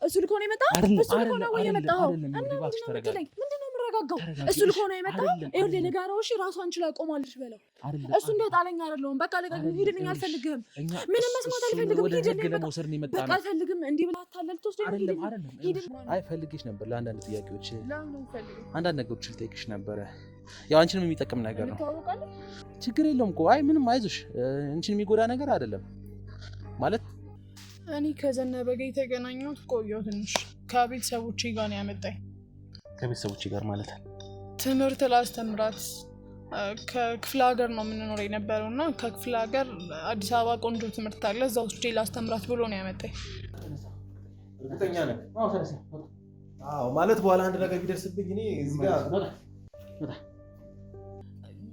እሱ ልኮ ነው የመጣው እሱ ልኮ ነው ወይ የመጣው ምንድነው የምረጋጋው እሱ ልኮ ነው የመጣው ይኸውልህ ንገረው እሺ ራሱ አንቺ ላይ ቆማልሽ በለው እሱ እንደጣለኝ አይደለም በቃ ሂድልኝ አልፈልግህም ምንም መስማት አልፈልግም ሂድልኝ በቃ አልፈልግም እንዲህ ብላ ታለል ትወስደኝ አይ ፈልግሽ ነበር ለአንዳንድ ጥያቄዎች አንዳንድ ነገሮች ልጠይቅሽ ነበር ያው አንቺንም የሚጠቅም ነገር ነው ችግር የለውም እኮ አይ ምንም አይዞሽ አንቺን የሚጎዳ ነገር አይደለም ማለት እኔ ከዘነበ ጋር የተገናኘሁት ቆየሁ ትንሽ ከቤተሰቦቼ ጋር ነው ያመጣኝ ከቤተሰቦቼ ጋር ማለት ትምህርት ላስተምራት ከክፍለ ሀገር ነው የምንኖር የነበረውና ከክፍለ ሀገር አዲስ አበባ ቆንጆ ትምህርት አለ እዛ ውስጥ ላስተምራት ብሎ ነው ያመጣኝ እርግጠኛ ነኝ አዎ ማለት በኋላ አንድ ነገር ቢደርስብኝ እኔ እዚህ ጋር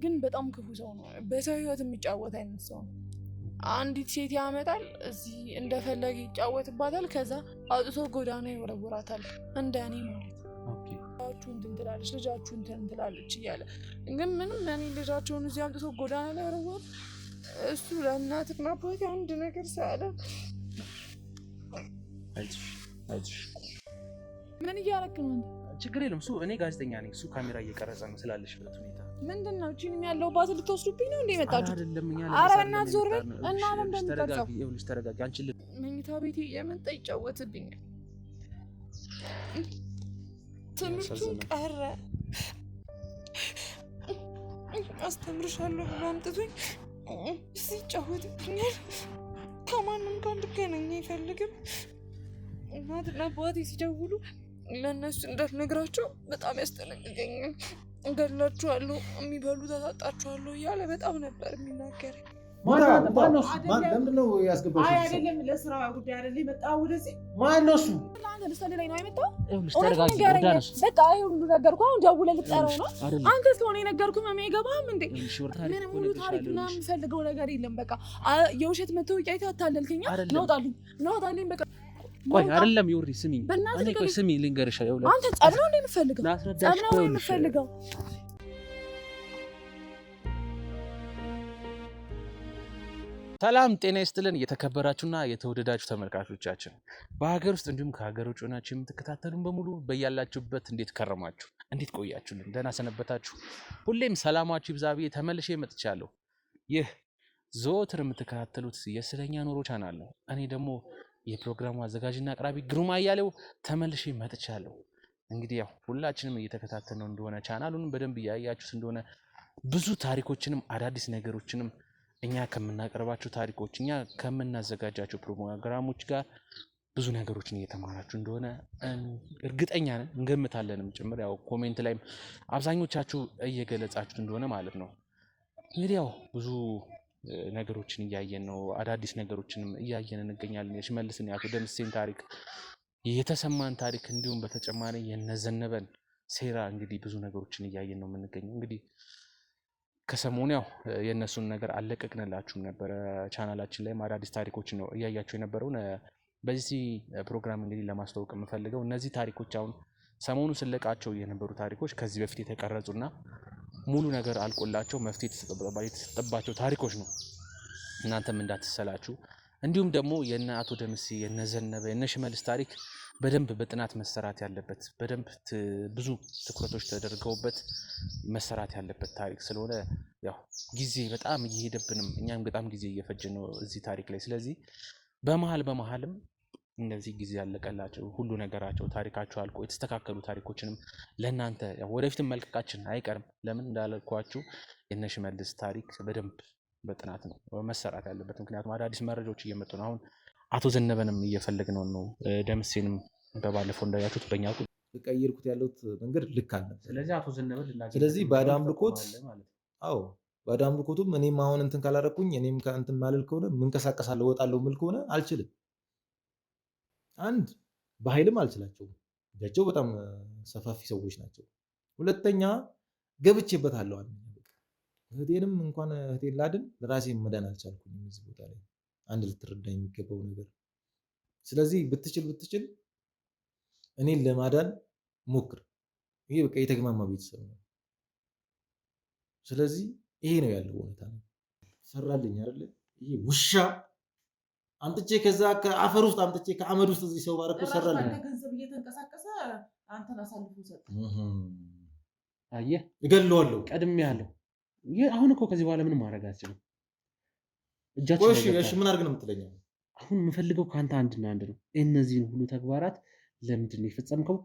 ግን በጣም ክፉ ሰው ነው በሰው ህይወት የሚጫወት አይነት ሰው ነው አንዲት ሴት ያመጣል እዚህ እንደፈለገ ይጫወትባታል ከዛ አውጥቶ ጎዳና ይወረውራታል እንደኔ ማለት ኦኬ ልጃችሁን እንትን ትላለች እያለ ግን ምንም እኔ ልጃቸውን እዚህ አውጥቶ ጎዳና ላይ ወረወር እሱ ለእናትና አባቴ አንድ ነገር ሳያለ አይዞሽ ምን እያደረክ ነው ችግር የለም እሱ እኔ ጋዜጠኛ ነኝ እሱ ካሜራ እየቀረጸ ነው ስላለሽበት ሁኔታ ምንድነው እቺንም ያለውባት ልትወስዱብኝ ነው እንዴ መጣችሁ አይደለም እኛ ኧረ በእናትህ ዞር በል እና ምን እንደምትቀርጸው ይኸውልሽ ተረጋጊ አንቺ መኝታ ቤቴ የመጣ ይጫወትብኛል ትምህርቱን ቀረ አስተምርሻለሁ ብሎ አምጥቶኝ ሲጫወትብኛል ከማንም ጋር እንድገናኝ አይፈልግም እናትና አባቴ ሲደውሉ ለእነሱ እንዳትነግራቸው በጣም ያስጠነቅቀኛል እገድላችኋለሁ የሚበሉ ታጣጣችኋለሁ እያለ በጣም ነበር የሚናገረኝ ለምንድነው ያስገባሽ አይደለም ለስራ ጉዳይ አይደለም የመጣው ወደዚህ ማነው እሱ አንተ ለሰለ ላይ ነው የመጣው ተረጋጊ ወዳነስ በቃ ይሁን ነገርኩህ አሁን ደውለህ ልጠራው ነው አንተ ስለሆነ የነገርኩህ ነው የገባህም እንዴ ምን ሙሉ ታሪክ ምናምን የምፈልገው ነገር የለም በቃ የውሸት መተውቂያ ታታለልከኛ ነውጣልኝ በቃ ቆይ አይደለም ይውሪ ስሚኝ እኔ ቆይ ስሚ ልንገርሽ ይኸውልህ አንተ ጸብ ነው እንደምፈልገው ጸብ ነው እንደምፈልገው ሰላም ጤና ይስጥልን የተከበራችሁና የተወደዳችሁ ተመልካቾቻችን በሀገር ውስጥ እንዲሁም ከሀገር ውጭ ሆናችሁ የምትከታተሉን በሙሉ በያላችሁበት እንዴት ከረማችሁ እንዴት ቆያችሁልን ደህና ሰነበታችሁ ሁሌም ሰላማችሁ ይብዛ ብዬ ተመልሼ መጥቻለሁ ይህ ዘወትር የምትከታተሉት የስለኛ ኑሮ ቻናል ነው እኔ ደግሞ የፕሮግራሙ አዘጋጅና አቅራቢ ግሩም አያሌው ተመልሼ መጥቻለሁ እንግዲህ ያው ሁላችንም እየተከታተልነው እንደሆነ ቻናሉን በደንብ ያያችሁት እንደሆነ ብዙ ታሪኮችንም አዳዲስ ነገሮችንም እኛ ከምናቀርባቸው ታሪኮች እኛ ከምናዘጋጃቸው ፕሮግራሞች ጋር ብዙ ነገሮችን እየተማራችሁ እንደሆነ እርግጠኛ ነን እንገምታለንም ጭምር ያው ኮሜንት ላይም አብዛኞቻችሁ እየገለጻችሁት እንደሆነ ማለት ነው እንግዲህ ያው ብዙ ነገሮችን እያየን ነው አዳዲስ ነገሮችንም እያየን እንገኛለን የሽመልስን ያቶ ደምሴን ታሪክ የተሰማን ታሪክ እንዲሁም በተጨማሪ የነዘነበን ሴራ እንግዲህ ብዙ ነገሮችን እያየን ነው የምንገኘው እንግዲህ ከሰሞኑ ያው የነሱን ነገር አለቀቅንላችሁም ነበር ቻናላችን ላይ አዳዲስ ታሪኮችን ነው እያያችሁ የነበረው በዚህ ፕሮግራም እንግዲህ ለማስተዋወቅ የምፈልገው እነዚህ ታሪኮች አሁን ሰሞኑ ስለቃቸው የነበሩ ታሪኮች ከዚህ በፊት የተቀረጹና ሙሉ ነገር አልቆላቸው መፍትሄ የተሰጠባቸው ታሪኮች ነው እናንተም እንዳትሰላችሁ እንዲሁም ደግሞ የነ አቶ ደምሴ የነ ዘነበ የነ ሽመልስ ታሪክ በደንብ በጥናት መሰራት ያለበት በደንብ ብዙ ትኩረቶች ተደርገውበት መሰራት ያለበት ታሪክ ስለሆነ ያው ጊዜ በጣም እየሄደብንም እኛም በጣም ጊዜ እየፈጀን ነው እዚህ ታሪክ ላይ ስለዚህ በመሃልም እንደዚህ ጊዜ ያለቀላቸው ሁሉ ነገራቸው ታሪካቸው አልቆ የተስተካከሉ ታሪኮችንም ለእናንተ ወደፊትም መልቀቃችን አይቀርም ለምን እንዳልኳችሁ የነ ሽመልስ ታሪክ በደንብ በጥናት ነው መሰራት ያለበት ምክንያቱም አዳዲስ መረጃዎች እየመጡ ነው አሁን አቶ ዘነበንም እየፈለግነው ነው ደምሴንም በባለፈው እንዳያችሁት በእኛ ቀይርኩት ያለውት መንገድ ልክ አለ ስለዚህ አቶ ዘነበን ልናገር ስለዚህ ባዳም ልኮት አዎ ባዳም ልኮቱም እኔም አሁን እንትን ካላረኩኝ እኔም እንትን ማለል ከሆነ ምንቀሳቀሳለሁ ወጣለሁ ምል ከሆነ አልችልም አንድ በኃይልም አልችላቸውም እጃቸው በጣም ሰፋፊ ሰዎች ናቸው ሁለተኛ ገብቼበታለሁ እህቴንም እንኳን እህቴን ላድን ለራሴ መዳን አልቻልኩኝም እዚህ ቦታ ላይ አንድ ልትረዳ የሚገባው ነገር ስለዚህ ብትችል እኔን ለማዳን ሞክር ይሄ በቃ የተግማማ ቤተሰብ ነው ስለዚህ ይሄ ነው ያለው ሁኔታ ሰራልኝ አይደል ይሄ ውሻ አምጥቼ ከዛ ከአፈር ውስጥ አምጥቼ ከአመድ ውስጥ እዚህ ሰው ባረኩ ሰራልኝ። ገንዘብ እየተንቀሳቀሰ አንተን አሳልፎ ሰጠ። አየህ እገለዋለሁ። ቀድሜያለሁ። አሁን እኮ ከዚህ በኋላ ምንም ማድረግ አልችልም። እሺ ምን አድርግ ነው የምትለኝ? አሁን የምፈልገው ከአንተ አንድና አንድ ነው። እነዚህን ሁሉ ተግባራት ለምንድን ነው የፈጸምከው?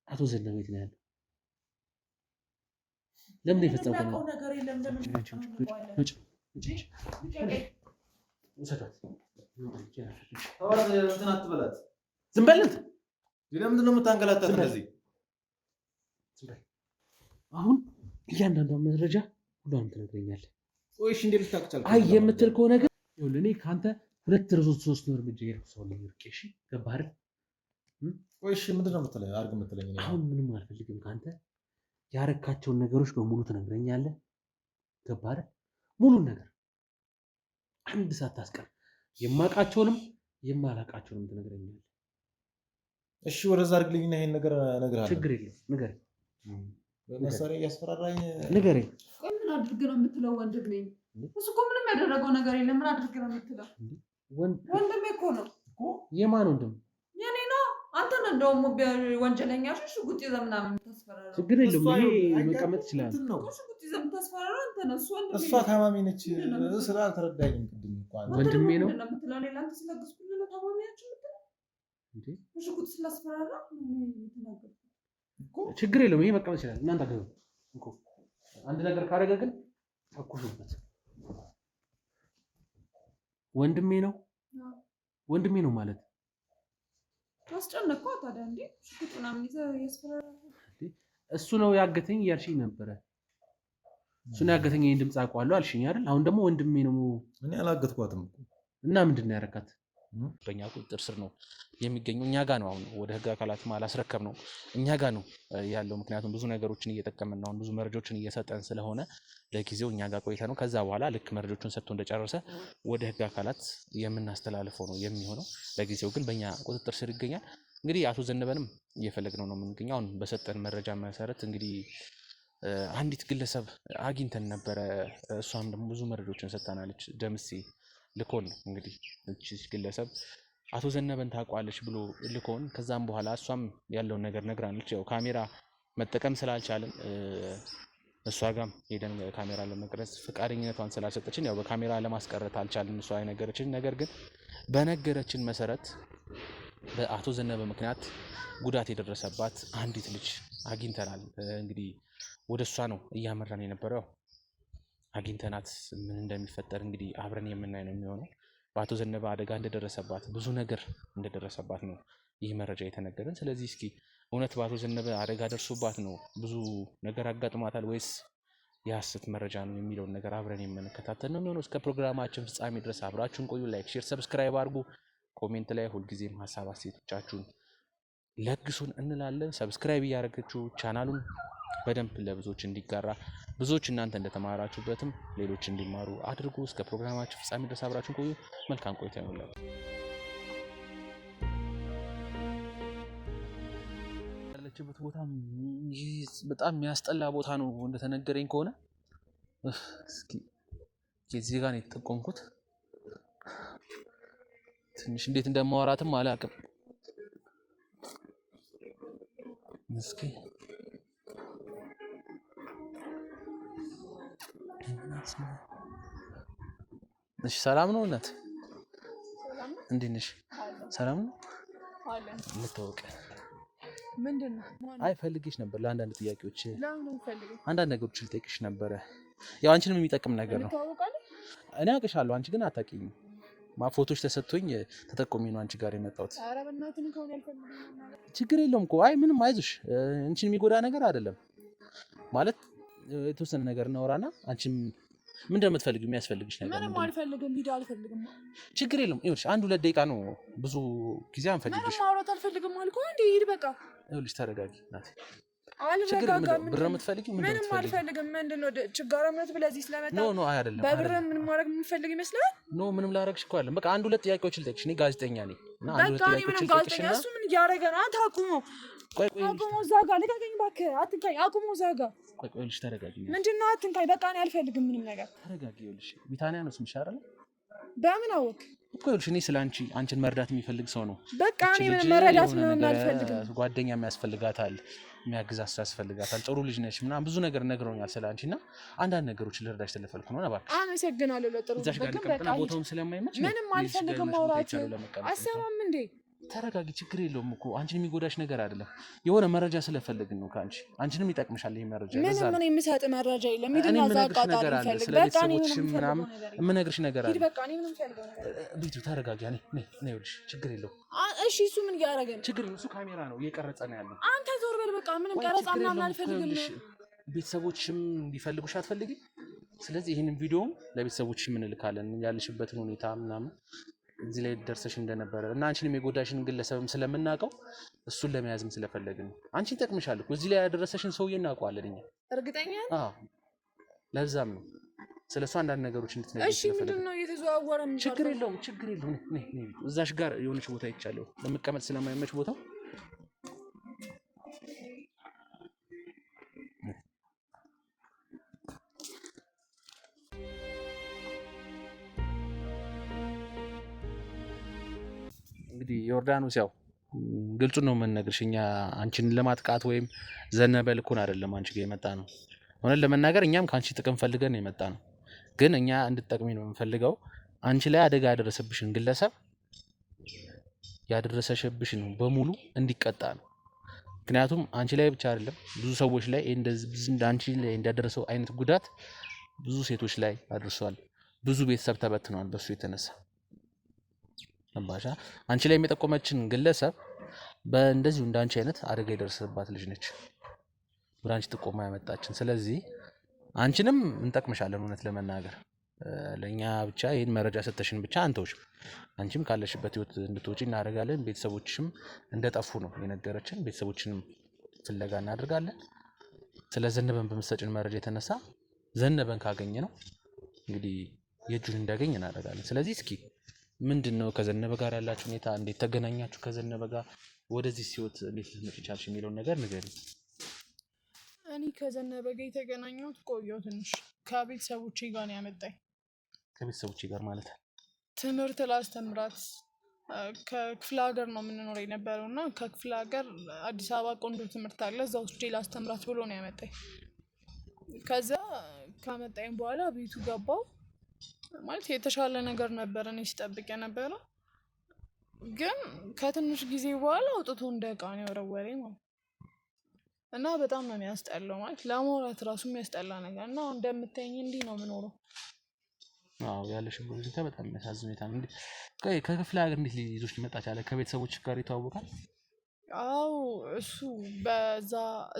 አቶ ዘነበ የት ነው ያለው? ለምን የፈጸምከው ነው? ዝም በለት። ለምንድን ነው የምታንገላታት? እንደዚህ አሁን እያንዳንዷን መረጃ ሁሉንም ትነግረኛለህ። እሺ እንዴት ልታቅቻለህ? አይ የምትል ከሆነ ግን ይኸውልህ እኔ ከአንተ 2-3 እርምጃ የሄድኩ ሰው ነው። ይርቅ እሺ ገባህ አይደል? እሺ ምንድን ነው የምትለኝ? አድርግ የምትለኝ? አሁን ምንም አልፈልግም ከአንተ። ያረካቸውን ነገሮች በሙሉ ትነግረኛለህ። ገባህ አይደል? ሙሉን ነገር አንድ ሳታስቀር የማውቃቸውንም የማላውቃቸውንም ትነግረኛለህ። እሺ ወደዛ አድርግልኝና ይሄን ነገር እነግርሃለሁ። ችግር የለም ንገረኝ። መሳሪያ እያስፈራራኝ ንገረኝ። ምን አድርግ ነው የምትለው? ወንድሜ እሱ እኮ ምንም ያደረገው ነገር የለም። ምን አድርግ ነው የምትለው? ወንድሜ እኮ ነው። የማን ወንድም? የኔ ነው። አንተ ነህ እንደውም ወንጀለኛ ሽጉጥ ይዘህ ምናምን የምታስፈራራው። ችግር የለም ይሄ መቀመጥ ይችላል። ሽጉጥ ይዘህ የምታስፈራራው አንተ ነህ። እሱ ወንድሜ እሷ ታማሚ ነች። ስላልተረዳኝም ቅድም እንኳን ወንድሜ ነው የምትለው። ሌላ አንተ ስለግስኩልህ ነው ታማሚያችሁ የምትለው እንዴ? ሽጉጥ ስላስፈራራ ነው የተናገርኩት። ችግር የለውም ይሄ መቀመጥ ይችላል። እናንተ ገቡ እኮ አንድ ነገር ካደረገ ግን ተኩሱበት። ወንድሜ ነው ወንድሜ ነው ማለት አስጨነቅኩ። ታዲያ እንዴ ሽጉጥ ምናምን ይዘህ ያስፈራራ? እሱ ነው ያገተኝ እያልሽኝ ነበረ። እሱ ነው ያገተኝ። ይሄን ድምፅ አውቀዋለሁ አልሽኝ አይደል? አሁን ደግሞ ወንድሜ ነው። እኔ አላገትኳትም እኮ። እና ምንድን ነው ያረካት? በእኛ ቁጥጥር ስር ነው የሚገኘው። እኛ ጋር ነው አሁን ወደ ህግ አካላት አላስረከብ ነው እኛ ጋር ነው ያለው። ምክንያቱም ብዙ ነገሮችን እየጠቀምን ነው፣ ብዙ መረጃዎችን እየሰጠን ስለሆነ ለጊዜው እኛ ጋር ቆይተ ነው። ከዛ በኋላ ልክ መረጃዎችን ሰጥቶ እንደጨረሰ ወደ ህግ አካላት የምናስተላልፈው ነው የሚሆነው። ለጊዜው ግን በእኛ ቁጥጥር ስር ይገኛል። እንግዲህ አቶ ዘነበንም እየፈለግነው ነው የምንገኘው። አሁን በሰጠን መረጃ መሰረት እንግዲህ አንዲት ግለሰብ አግኝተን ነበረ። እሷም ደግሞ ብዙ መረጃዎችን ሰጥታናለች። ደምሴ ልኮን ነው እንግዲህ እቺ ግለሰብ አቶ ዘነበን ታውቋለች ብሎ ልኮን፣ ከዛም በኋላ እሷም ያለውን ነገር ነግራለች። ያው ካሜራ መጠቀም ስላልቻለን እሷ ጋም ሄደን ካሜራ ለመቅረጽ ፈቃደኝነቷን ስላልሰጠችን ያው በካሜራ ለማስቀረት አልቻልን። እሷ የነገረችን ነገር ግን በነገረችን መሰረት በአቶ ዘነበ ምክንያት ጉዳት የደረሰባት አንዲት ልጅ አግኝተናል። እንግዲህ ወደ እሷ ነው እያመራን የነበረው። አግኝተናት ምን እንደሚፈጠር እንግዲህ አብረን የምናይ ነው የሚሆነው። በአቶ ዘነበ አደጋ እንደደረሰባት ብዙ ነገር እንደደረሰባት ነው ይህ መረጃ የተነገረን። ስለዚህ እስኪ እውነት በአቶ ዘነበ አደጋ ደርሶባት ነው ብዙ ነገር አጋጥሟታል ወይስ የሐሰት መረጃ ነው የሚለውን ነገር አብረን የምንከታተል ነው የሚሆነው። እስከ ፕሮግራማችን ፍጻሜ ድረስ አብራችሁን ቆዩ። ላይክ፣ ሼር፣ ሰብስክራይብ አድርጉ። ኮሜንት ላይ ሁልጊዜም ሀሳብ አስተያየቶቻችሁን ለግሱን እንላለን። ሰብስክራይብ እያደረጋችሁ ቻናሉን በደንብ ለብዙዎች እንዲጋራ ብዙዎች እናንተ እንደተማራችሁበትም ሌሎች እንዲማሩ አድርጉ። እስከ ፕሮግራማችን ፍጻሜ ድረስ አብራችሁን ቆዩ። መልካም ቆይታ ይሁንላችሁ። ያለችበት ቦታ በጣም የሚያስጠላ ቦታ ነው እንደተነገረኝ ከሆነ። እስኪ እዚህ ጋር ነው የተጠቆምኩት። ትንሽ እንዴት እንደማወራትም አላውቅም። እስኪ እሺ ሰላም ነው እናት? እንዴት ነሽ? ሰላም ነው? እንተዋወቅ። ምንድን ነው? አይ ፈልጌሽ ነበር ለአንዳንድ ጥያቄዎች። ለምን ፈልገሽ? አንዳንድ ነገሮች ልጠይቅሽ ነበረ። ያው አንቺንም የሚጠቅም ነገር ነው። እኔ አውቅሻለሁ፣ አንቺ ግን አታውቂኝም። ፎቶች ተሰጥቶኝ ተጠቆሚ ነው አንቺ ጋር የመጣሁት። ኧረ በእናትህ ከሆነ ያልፈልግም። ችግር የለውም እኮ። አይ ምንም አይዞሽ፣ አንቺን የሚጎዳ ነገር አይደለም ማለት የተወሰነ ነገር እናወራና አንቺም ምን እንደምትፈልጊው የሚያስፈልግሽ ነገር ምንም አልፈልግም። ሂድ። አልፈልግም። ችግር የለውም። ይኸውልሽ 1-2 ደቂቃ ነው፣ ብዙ ጊዜ አንፈልግሽ። ምንም ማውራት አልፈልግም አልኩህ እንዴ። ሂድ በቃ። ይኸውልሽ ተረጋጊ ናት። አልረጋጋም። ብር የምትፈልጊው ምንም አልፈልግም። ምንድነው ችጋራምነት ብለዚህ ስለመጣ ኖ አይደለም። በብር ምን ማድረግ የምፈልግ ይመስላል? ኖ ምንም ላደርግሽ እኮ አይደለም። በቃ 1-2 ጥያቄዎች ልጠይቅሽ። እኔ ጋዜጠኛ ነኝ እና 1-2 ጥያቄዎች ልጠይቅሽና እሱ ምን እያደረገ ነው? አንተ አቁመው። አቁመው እዛ ጋር ልቀቀኝ እባክህ። አትንካኝ። አቁመው እዛ ጋር። ቆይ ይኸውልሽ ተረጋጊ። ምንድነው? አትንካኝ። በቃ እኔ አልፈልግም ምንም ነገር። ተረጋጊ። ይኸውልሽ ቢታንያ ነው ስምሽ አይደል? በምን አወቅ? እኮ ይኸውልሽ እኔ ስለአንቺ አንቺን መርዳት የሚፈልግ ሰው ነው። በቃ እኔ ምንም መረዳት ምናምን አልፈልግም። ጓደኛ የሚያስፈልጋታል፣ የሚያግዛት ያስፈልጋታል። ጥሩ ልጅ ነሽ ምናምን ብዙ ነገር ነግረውኛል ስለአንቺ እና አንዳንድ ነገሮች ልረዳሽ ስለፈልኩ ነው። እባክሽ አመሰግናለሁ። ለጥሩ ግን በቃ ቦታውም ስለማይመች ምንም አልፈልግም። ማውራት አሰማም እንዴ ተረጋጊ፣ ችግር የለውም እኮ አንቺን የሚጎዳሽ ነገር አይደለም። የሆነ መረጃ ስለፈለግን ነው ከአንቺ አንቺንም ይጠቅምሻል ይሄ መረጃ። ምን የምሰጥ መረጃ የለም። ሂድና ዛቃጣ ፈልግ። በቃ እኔ ምንም የምነግርሽ ነገር አለ። በቃ እኔ ምንም ፈልገው ነገር ቢቱ ተረጋጊ። እኔ ይኸውልሽ ችግር የለውም። እሺ እሱ ምን እያደረገ ነው? ችግር የለውም። እሱ ካሜራ ነው እየቀረጸ ነው ያለው። አንተ ዞር በል በቃ። ምንም ቀረጻ ምናምን አልፈልግም። ቤተሰቦችም እንዲፈልጉሽ አትፈልጊም? ስለዚህ ይህንን ቪዲዮም ለቤተሰቦችም እንልካለን ያለሽበትን ሁኔታ ምናምን እዚህ ላይ ደርሰሽ እንደነበረ እና አንቺንም የጎዳሽን ግለሰብም ስለምናውቀው እሱን ለመያዝም ስለፈለግን ነው። አንቺን ጠቅምሻል እኮ እዚህ ላይ ያደረሰሽን ሰውዬ እናውቀዋለን እኛ። እርግጠኛ ነኝ? አዎ ለዛም ነው ስለሱ አንዳንድ ነገሮች እንድትነግሪኝ። እሺ ምንድነው እየተዘዋወረ? ችግር የለውም ችግር የለውም። እዛሽ ጋር የሆነች ቦታ ይቻለው ለመቀመጥ ስለማይመች ቦታው እንግዲህ ዮርዳኖስ ያው ግልጹን ነው የምንነግርሽ። እኛ አንቺን ለማጥቃት ወይም ዘነበ ልኩን አይደለም አንቺ ጋር የመጣ ነው። ሆነን ለመናገር እኛም ከአንቺ ጥቅም ፈልገን የመጣ ነው። ግን እኛ እንድትጠቅሚ ነው የምንፈልገው። አንቺ ላይ አደጋ ያደረሰብሽን ግለሰብ ያደረሰሽብሽን በሙሉ እንዲቀጣ ነው። ምክንያቱም አንቺ ላይ ብቻ አይደለም ብዙ ሰዎች ላይ አንቺ ላይ እንዳደረሰው አይነት ጉዳት ብዙ ሴቶች ላይ አድርሷል። ብዙ ቤተሰብ ተበትኗል በሱ የተነሳ ነባሻ። አንቺ ላይ የጠቆመችን ግለሰብ በእንደዚሁ እንዳንቺ አይነት አደጋ የደረሰባት ልጅ ነች፣ ብራንች ጥቆማ ያመጣችን። ስለዚህ አንቺንም እንጠቅምሻለን። እውነት ለመናገር ለኛ ብቻ ይሄን መረጃ ሰተሽን ብቻ አንተውሽ፣ አንቺም ካለሽበት ህይወት እንድትወጪ እናደርጋለን። ቤተሰቦችሽም እንደጠፉ ነው የነገረችን። ቤተሰቦችንም ፍለጋ እናደርጋለን። ስለ ዘነበን በመሰጭን መረጃ የተነሳ ዘነበን ካገኘ ነው እንግዲህ የእጁን እንዳገኝ እናደርጋለን። ስለዚህ እስኪ ምንድነው ከዘነበ ጋር ያላችሁ ሁኔታ? እንዴት ተገናኛችሁ? ከዘነበ ጋር ወደዚህ ህይወት እንዴት ልትመጪ ቻልሽ የሚለውን ነገር ንገሪኝ። እኔ ከዘነበ ጋር የተገናኘሁት ቆየሁ ትንሽ። ከቤተሰቦቼ ጋር ነው ያመጣኝ። ከቤተሰቦቼ ጋር ማለት ትምህርት ላስተምራት ከክፍለ ሀገር ነው የምንኖር የነበረው እና ከክፍለ ሀገር አዲስ አበባ ቆንጆ ትምህርት አለ፣ እዛ ውስጥ ላስተምራት ብሎ ነው ያመጣኝ። ከዛ ካመጣኝ በኋላ ቤቱ ገባው። ማለት የተሻለ ነገር ነበር እኔ ስጠብቅ የነበረው፣ ግን ከትንሽ ጊዜ በኋላ አውጥቶ እንደ ዕቃ ነው የወረወረኝ ማለት እና በጣም ነው የሚያስጠላው። ማለት ለማውራት ራሱ የሚያስጠላ ነገር እና እንደምታየኝ እንዲህ ነው የምኖረው። አዎ ያለሽበት ሁኔታ በጣም የሚያሳዝን ሁኔታ ነው። ከክፍለ ሀገር እንዴት ይዞሽ ሊመጣ ቻለ? ከቤተሰቦች ጋር ይተዋወቃል? አዎ እሱ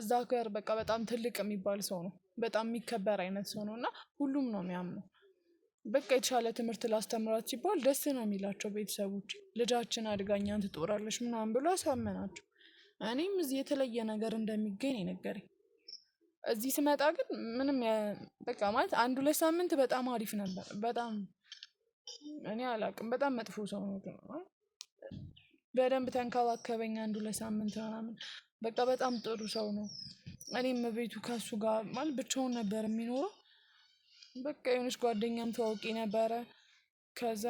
እዛ ጋር በቃ በጣም ትልቅ የሚባል ሰው ነው፣ በጣም የሚከበር አይነት ሰው ነው እና ሁሉም ነው የሚያምነው። በቃ የተሻለ ትምህርት ላስተምራት ሲባል ደስ ነው የሚላቸው ቤተሰቦች። ልጃችን አድጋኛን ትጦራለች ምናምን ብሎ አሳመናቸው። እኔም እዚህ የተለየ ነገር እንደሚገኝ የነገረኝ። እዚህ ስመጣ ግን ምንም በቃ ማለት 1-2 ሳምንት በጣም አሪፍ ነበር። በጣም እኔ አላውቅም፣ በጣም መጥፎ ሰው ነው። በደንብ ተንከባከበኝ 1-2 ሳምንት ምናምን። በቃ በጣም ጥሩ ሰው ነው። እኔም ቤቱ ከሱ ጋር ማለት ብቻውን ነበር የሚኖረው። በቃ የሆነች ጓደኛም ተዋውቂ ነበረ። ከዛ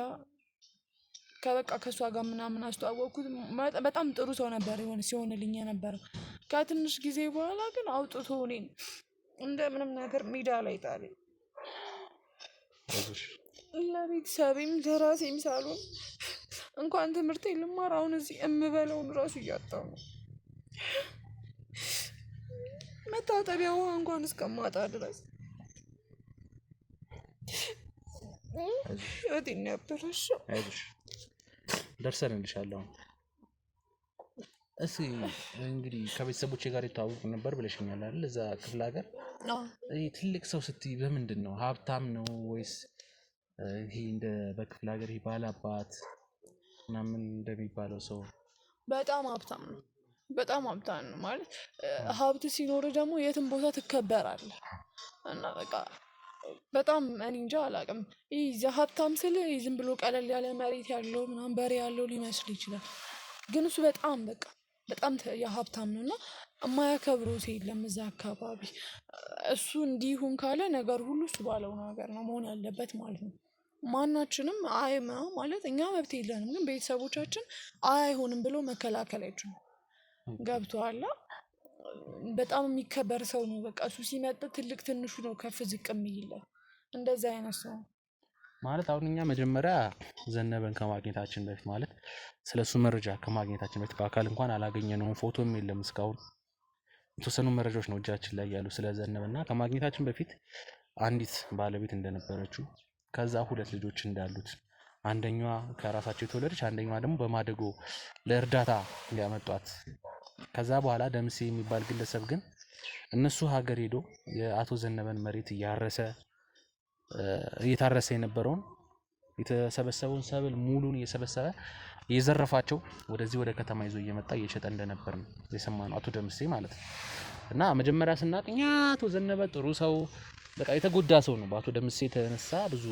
ከእሷ ጋር ምናምን አስተዋወቅኩት። በጣም ጥሩ ሰው ነበር ሲሆንልኝ የነበረው። ከትንሽ ጊዜ በኋላ ግን አውጥቶ እኔን እንደምንም ነገር ሜዳ ላይ ጣለኝ። ለቤተሰቤም ለራሴም ሳልሆን እንኳን ትምህርት ልማር አሁን እዚህ የምበለውን ራሱ እያጣሁ ነው። መታጠቢያ ውሃ እንኳን እስከማጣ ድረስ ህይወቴን ያበላሸው። ደርሰንልሻለሁ። እስኪ እንግዲህ ከቤተሰቦቼ ጋር የተዋወቁ ነበር ብለሽኛል አይደል? እዛ ክፍለ ሀገር ትልቅ ሰው ስትይ በምንድን ነው? ሀብታም ነው ወይስ ይሄ እንደ በክፍለ ሀገር ይሄ ባላባት ምናምን እንደሚባለው ሰው? በጣም ሀብታም ነው። በጣም ሀብታም ነው ማለት ሀብት ሲኖር ደግሞ የትም ቦታ ትከበራለህ እና በቃ በጣም እኔ እንጃ አላውቅም። ይህ ሀብታም ስል ዝም ብሎ ቀለል ያለ መሬት ያለው ምናምን በሬ ያለው ሊመስል ይችላል፣ ግን እሱ በጣም የሀብታም ነው እና የማያከብረው ሰው የለም እዛ አካባቢ። እሱ እንዲሁን ካለ ነገር ሁሉ እሱ ባለው ነገር ነው መሆን ያለበት ማለት ነው። ማናችንም አይ ማለት እኛ መብት የለንም፣ ግን ቤተሰቦቻችን አይሆንም ብሎ መከላከል አይችሉም። ገብቶሃል? በጣም የሚከበር ሰው ነው። በቃ እሱ ሲመጣ ትልቅ ትንሹ ነው ከፍ ዝቅ የሚለው እንደዚህ አይነት ሰው ማለት አሁን እኛ መጀመሪያ ዘነበን ከማግኘታችን በፊት ማለት ስለሱ መረጃ ከማግኘታችን በፊት በአካል እንኳን አላገኘነውም፣ ፎቶም የለም እስካሁን። የተወሰኑ መረጃዎች ነው እጃችን ላይ ያሉ ስለ ዘነበና ከማግኘታችን በፊት አንዲት ባለቤት እንደነበረችው ከዛ 2 ልጆች እንዳሉት አንደኛዋ ከራሳቸው የተወለደች አንደኛዋ ደግሞ በማደጎ ለእርዳታ እንዲያመጧት ከዛ በኋላ ደምሴ የሚባል ግለሰብ ግን እነሱ ሀገር ሄዶ የአቶ ዘነበን መሬት እየታረሰ የነበረውን የተሰበሰበውን ሰብል ሙሉን እየሰበሰበ እየዘረፋቸው ወደዚህ ወደ ከተማ ይዞ እየመጣ እየሸጠ እንደነበር ነው የሰማነው፣ አቶ ደምሴ ማለት ነው። እና መጀመሪያ ስናቅኛ አቶ ዘነበ ጥሩ ሰው በቃ የተጎዳ ሰው ነው፣ በአቶ ደምሴ የተነሳ ብዙ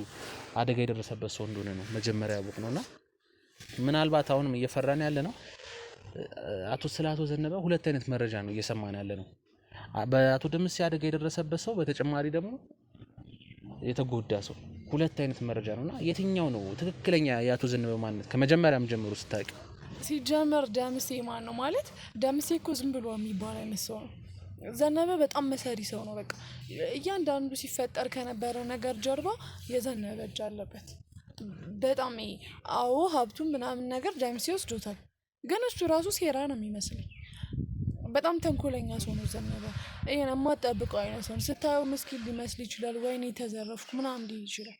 አደጋ የደረሰበት ሰው እንደሆነ ነው መጀመሪያ ያወቅነውና ምናልባት አሁንም እየፈራን ያለ ነው ስለ አቶ ዘነበ 2 አይነት መረጃ ነው እየሰማን ያለ ነው። በአቶ ደምሴ አደጋ የደረሰበት ሰው በተጨማሪ ደግሞ የተጎዳ ሰው 2 አይነት መረጃ ነውና የትኛው ነው ትክክለኛ የአቶ ዘነበ ማንነት ከመጀመሪያም ጀምሮ ስታውቂ? ሲጀመር ደምሴ ማን ነው ማለት ደምሴ እኮ ዝም ብሎ የሚባል አይነት ሰው ነው። ዘነበ በጣም መሰሪ ሰው ነው። በቃ እያንዳንዱ ሲፈጠር ከነበረው ነገር ጀርባ የዘነበ እጅ አለበት። በጣም አዎ ሀብቱን ምናምን ነገር ደምሴ ወስዶታል፣ ግን እሱ ራሱ ሴራ ነው የሚመስለኝ። በጣም ተንኮለኛ ሰው ነው ዘነበ። ይሄን የማትጠብቀው አይነት ሰው ስታየው ምስኪን ሊመስል ይችላል፣ ወይኔ ተዘረፍኩ ምናምን ሊል ይችላል፣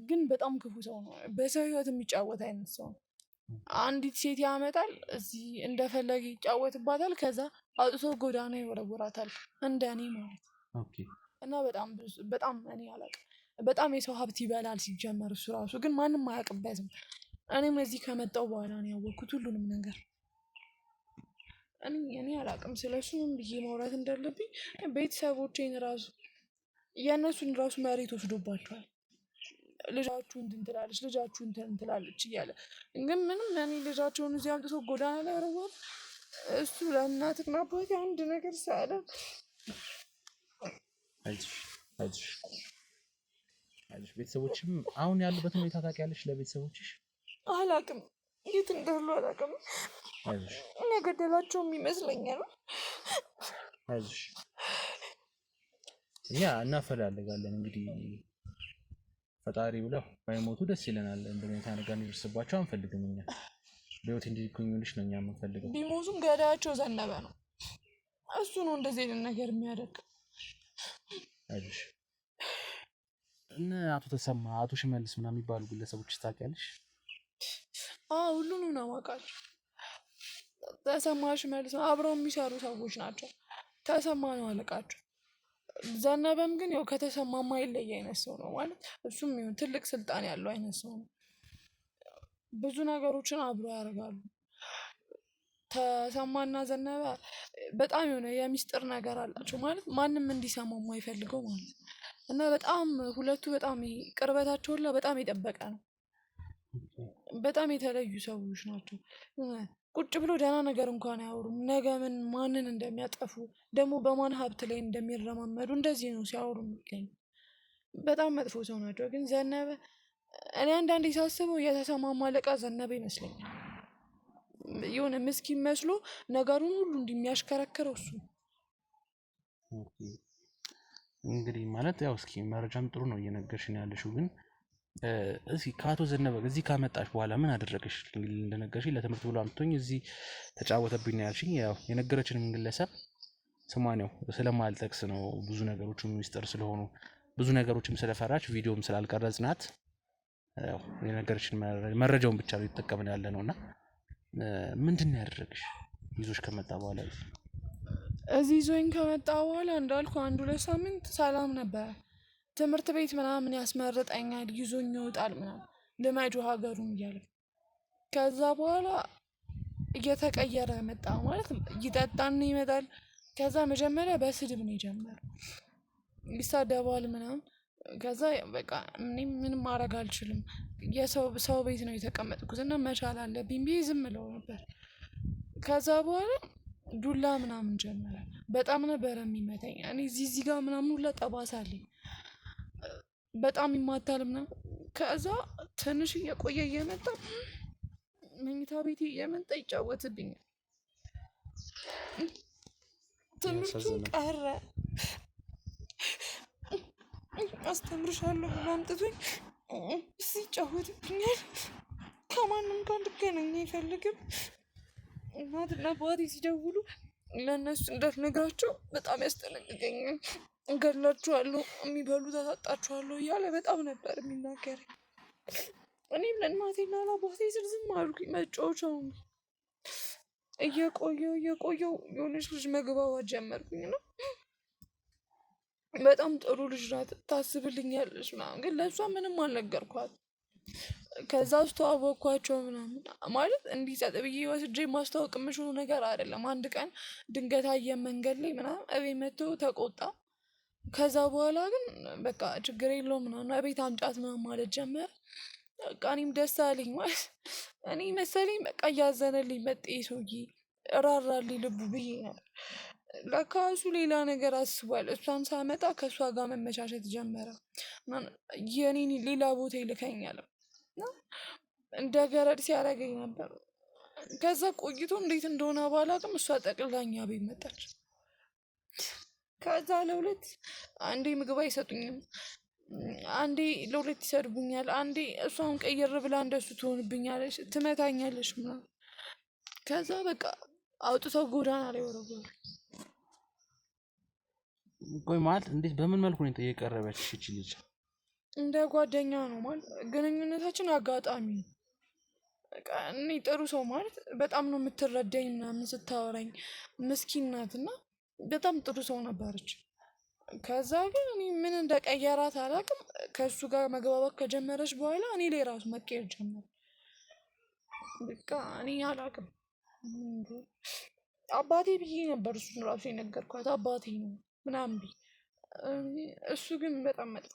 ግን በጣም ክፉ ሰው ነው። በሰው ህይወት የሚጫወት አይነት ሰው ነው። አንዲት ሴት ያመጣል፣ እዚህ እንደፈለገ ይጫወትባታል፣ ከዛ አውጥቶ ጎዳና ይወረውራታል፣ እንደኔ ማለት እና በጣም እኔ አላውቅም፣ በጣም የሰው ሀብት ይበላል ሲጀመር እሱ ራሱ፣ ግን ማንም አያውቅበትም። እኔም እዚህ ከመጣሁ በኋላ ነው ያወቅኩት ሁሉንም ነገር። እኔ አላውቅም ስለሱ ምን ብዬ ማውራት እንዳለብኝ። ቤተሰቦቼን ራሱ የእነሱን ራሱ መሬት ወስዶባቸዋል። ልጃችሁ እንትን ትላለች፣ ልጃችሁ እንትን ትላለች እያለ ግን ምንም እኔ ልጃቸውን እዚህ አምጥቶ ጎዳና ላይ ያደረጓል። እሱ ለእናትና አባቴ አንድ ነገር ሳለ አይዞሽ ቤተሰቦችም አሁን ያሉበት ሁኔታ ታውቂያለሽ? ለቤተሰቦችሽ አላውቅም፣ የት እንዳሉ አላውቅም። እኔ ገደላቸውም ይመስለኛል። አይዞሽ እኛ እናፈላልጋለን እንግዲህ ፈጣሪ ብለው ባይሞቱ ደስ ይለናል። እንደኔታ ነገር እንዲደርስባቸው አንፈልግም። እኛ በህይወት እንዲቆዩልሽ ነው እኛ የምንፈልገው። ቢሞቱም ገዳያቸው ዘነበ ነው። እሱ ነው እንደዚህ አይነት ነገር የሚያደርግ። አይዞሽ እነ አቶ ተሰማ፣ አቶ ሽመልስ ምናምን የሚባሉ ግለሰቦች ታውቂያለሽ? ሁሉንም ነው የማውቃቸው። ተሰማ፣ ሽመልስ አብረው የሚሰሩ ሰዎች ናቸው። ተሰማ ነው አለቃቸው። ዘነበም ግን ያው ከተሰማ ማይለይ አይነት ሰው ነው ማለት እሱም ይሁን ትልቅ ስልጣን ያለው አይነት ሰው ነው። ብዙ ነገሮችን አብሮ ያደርጋሉ። ተሰማና ዘነበ በጣም የሆነ የሚስጥር ነገር አላቸው ማለት ማንም እንዲሰማው የማይፈልገው ማለት እና በጣም ሁለቱ በጣም ቅርበታቸው ሁላ በጣም የጠበቀ ነው። በጣም የተለዩ ሰዎች ናቸው። ቁጭ ብሎ ደህና ነገር እንኳን አያወሩም። ነገ ምን ማንን እንደሚያጠፉ ደግሞ በማን ሀብት ላይ እንደሚረማመዱ እንደዚህ ነው ሲያወሩ የሚገኙ። በጣም መጥፎ ሰው ናቸው። ግን ዘነበ እኔ አንዳንዴ ሳስበው የተሰማ አለቃ ዘነበ ይመስለኛል። የሆነ ምስኪን መስሎ ነገሩን ሁሉ እንደሚያሽከረክረው እሱ እንግዲህ ማለት ያው እስኪ መረጃም ጥሩ ነው እየነገርሽን ያለሽው። ግን እዚህ ከአቶ ዘነበ እዚህ ካመጣሽ በኋላ ምን አደረገሽ? እንደነገርሽኝ ለትምህርት ብሎ አምጥቶኝ እዚህ ተጫወተብኝ ነው ያልሽኝ። ያው የነገረችንም ግለሰብ ስሟን ያው ስለማልጠቅስ ነው፣ ብዙ ነገሮች ሚስጥር ስለሆኑ ብዙ ነገሮችም ስለፈራች ቪዲዮም ስላልቀረጽናት ያው የነገረችን መረጃውን ብቻ ነው የተጠቀምን ያለ ነውና ምንድን ነው ያደረገሽ ይዞሽ ከመጣ በኋላ? እዚህ ይዞኝ ከመጣ በኋላ እንዳልኩ 1-2 ሳምንት ሰላም ነበረ። ትምህርት ቤት ምናምን ያስመርጠኛል፣ ይዞኝ ይወጣል ምናምን ልመዱ ሀገሩን እያለ። ከዛ በኋላ እየተቀየረ መጣ ማለት ይጠጣን ይመጣል። ከዛ መጀመሪያ በስድብ ነው የጀመረው፣ ይሳደባል ምናምን። ከዛ በቃ ምንም ማድረግ አልችልም፣ ሰው ቤት ነው የተቀመጥኩት እና መቻል አለብኝ ብዬ ዝም እለው ነበር። ከዛ በኋላ ዱላ ምናምን ጀመረ። በጣም ነበረ የሚመታኝ። እኔ እዚህ ጋር ምናምን ሁላ ጠባሳ አለኝ። በጣም ይማታል ምናምን። ከዛ ትንሽ እየቆየ እየመጣ መኝታ ቤቴ እየመጣ ይጫወትብኛል። ትምህርቱ ቀረ። አስተምርሻለሁ ብሎ አምጥቶኝ ይጫወትብኛል። ከማንም ጋር እንድገናኝ አይፈልግም። እናትና አባቴ ሲደውሉ ለእነሱ እንዳልነግራቸው በጣም ያስጠነቅቀኛል። እገድላችኋለሁ፣ የሚበሉት አሳጣችኋለሁ እያለ በጣም ነበር የሚናገረኝ። እኔም ለእናቴና ለአባቴ ስል ዝም አልኩኝ። መጫወቻው እየቆየው የሆነች ልጅ መግባባት ጀመርኩኝ ነው። በጣም ጥሩ ልጅ ናት፣ ታስብልኛለች ምናምን፣ ግን ለእሷ ምንም አልነገርኳት። ከዛ አስተዋወቅኳቸው ምናምን። ማለት እንዲሰጥ ብዬ ወስጄ ማስታወቅ የምችሉ ነገር አይደለም። አንድ ቀን ድንገት አየን መንገድ ላይ ምናምን፣ እቤት መጥቶ ተቆጣ። ከዛ በኋላ ግን በቃ ችግር የለውም ምናምን እቤት አምጫት ምናምን ማለት ጀመረ። በቃ እኔም ደስ አለኝ። ማለት እኔ መሰለኝ በቃ እያዘነልኝ መጤ ሰውዬ ራራልኝ ልቡ ብዬ ነበር። ለካ እሱ ሌላ ነገር አስቧል። እሷን ሳመጣ ከእሷ ጋር መመቻቸት ጀመረ። የኔን ሌላ ቦታ ይልከኛል። እንደ ገረድ ሲያደርገኝ ነበር። ከዛ ቆይቶ እንዴት እንደሆነ ባላቅም እሷ ጠቅላኛ ቤት መጣች። ከዛ ለሁለት አንዴ ምግብ አይሰጡኝም፣ አንዴ ለሁለት ይሰድቡኛል፣ አንዴ እሷን ቀየር ብላ እንደሱ ትሆንብኛለች፣ ትመታኛለች ምናምን። ከዛ በቃ አውጥተው ጎዳና ላይ ወረወሩ። ቆይ ማለት እንዴት በምን መልኩ ነው የቀረበችሽ እቺ ልጅ? እንደ ጓደኛ ነው ማለት ግንኙነታችን አጋጣሚ ነው። በቃ እኔ ጥሩ ሰው ማለት በጣም ነው የምትረዳኝ ምናምን፣ ስታወራኝ ምስኪን ናት እና በጣም ጥሩ ሰው ነበረች። ከዛ ግን እኔ ምን እንደቀየራት አላውቅም። ከእሱ ጋር መግባባት ከጀመረች በኋላ እኔ ላይ ራሱ መቀየር ጀመረ። በቃ እኔ አላውቅም። አባቴ ብዬ ነበር እሱን ራሱ የነገርኳት፣ አባቴ ነው ምናምን ብዬ። እሱ ግን በጣም መጥፎ፣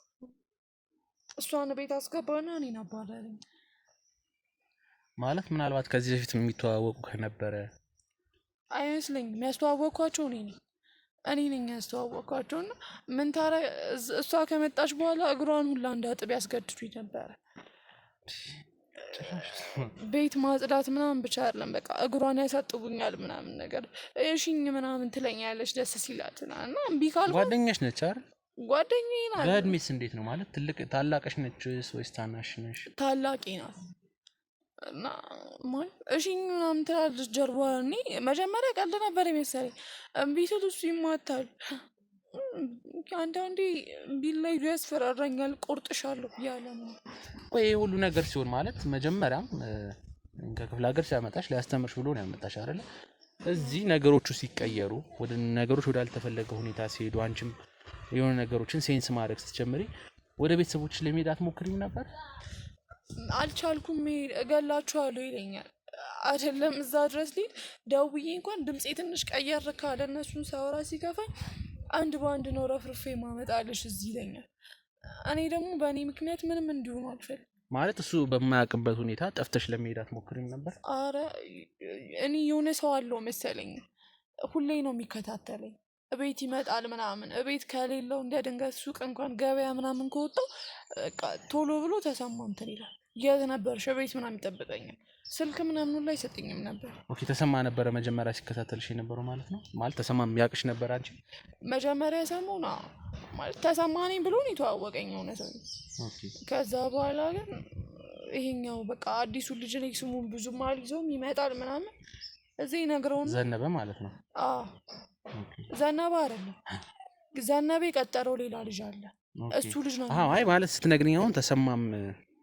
እሷን ቤት አስገባና እኔን አባረረኝ። ማለት ምናልባት ከዚህ በፊት የሚተዋወቁ ከነበረ አይመስለኝም። ያስተዋወቅኳቸው እኔ ነኝ ያስተዋወቅኳቸው። እና ምን እሷ ከመጣች በኋላ እግሯን ሁላ እንዳጥብ ያስገድዱኝ ነበረ። ቤት ማጽዳት ምናምን ብቻ አይደለም፣ በቃ እግሯን ያሳጥቡኛል ምናምን ነገር። እሺኝ ምናምን ትለኛለች ደስ ሲላት እና እምቢ ካልኩ። ጓደኛሽ ነች አይደል? ጓደኛዬ ናት። በእድሜስ እንዴት ነው? ማለት ታላቅሽ ነች ወይስ ታናሽ ነሽ? ታላቄ ናት። እና ማለት እሺኝ ምናምን ትላለች ጀርባ። እኔ መጀመሪያ ቀልድ ነበር የመሰለኝ። እምቢ ስል እሱ ይማታል። አንዳንዴ ቢላ ይዞ ያስፈራራኛል፣ ቆርጥሻለሁ እያለ ነው። ቆይ ይሄ ሁሉ ነገር ሲሆን ማለት መጀመሪያም ከክፍለ ሀገር ሲያመጣሽ ሊያስተምርሽ ብሎ ነው ያመጣሽ አይደለ? እዚህ ነገሮቹ ሲቀየሩ፣ ወደ ነገሮች ወዳልተፈለገ ሁኔታ ሲሄዱ፣ አንቺም የሆነ ነገሮችን ሴንስ ማድረግ ስትጀምሪ ወደ ቤተሰቦችሽ ለመሄድ አትሞክሪም ነበር? አልቻልኩም። እገላችኋለሁ ይለኛል። አይደለም እዛ ድረስ ሊል ደውዬ እንኳን ድምፄ ትንሽ ቀየር ካለ እነሱን ሳወራ ሲከፋኝ አንድ በአንድ ነው ረፍርፌ ማመጣልሽ እዚህ ይለኛል። እኔ ደግሞ በእኔ ምክንያት ምንም እንዲሆኑ አልፈልግም። ማለት እሱ በማያውቅበት ሁኔታ ጠፍተሽ ለመሄድ አትሞክሪም ነበር? አረ እኔ የሆነ ሰው አለው መሰለኝ፣ ሁሌ ነው የሚከታተለኝ። እቤት ይመጣል ምናምን። እቤት ከሌለው እንደ ድንገት ሱቅ እንኳን ገበያ ምናምን ከወጣው ቶሎ ብሎ ተሰማ እንትን ይላል። የት ነበርሽ? እቤት ምናምን ይጠብቀኛል። ስልክ ምናምን ላይ አይሰጠኝም ነበር። ኦኬ። ተሰማ ነበረ መጀመሪያ ሲከታተልሽ የነበረው ማለት ነው? ማለት ተሰማ የሚያውቅሽ ነበር አንቺ? መጀመሪያ ሰሞን ማለት ተሰማ ነኝ ብሎ ነው የተዋወቀኝ የሆነ ሰው። ከዛ በኋላ ግን ይሄኛው በቃ አዲሱ ልጅ ነኝ፣ ስሙን ብዙም አልይዘውም፣ ይመጣል ምናምን እዚህ ነግረውን። ዘነበ ማለት ነው? ዘነበ አይደለም፣ ዘነበ የቀጠረው ሌላ ልጅ አለ። እሱ ልጅ ነው። አይ ማለት ስትነግሪኝ አሁን ተሰማም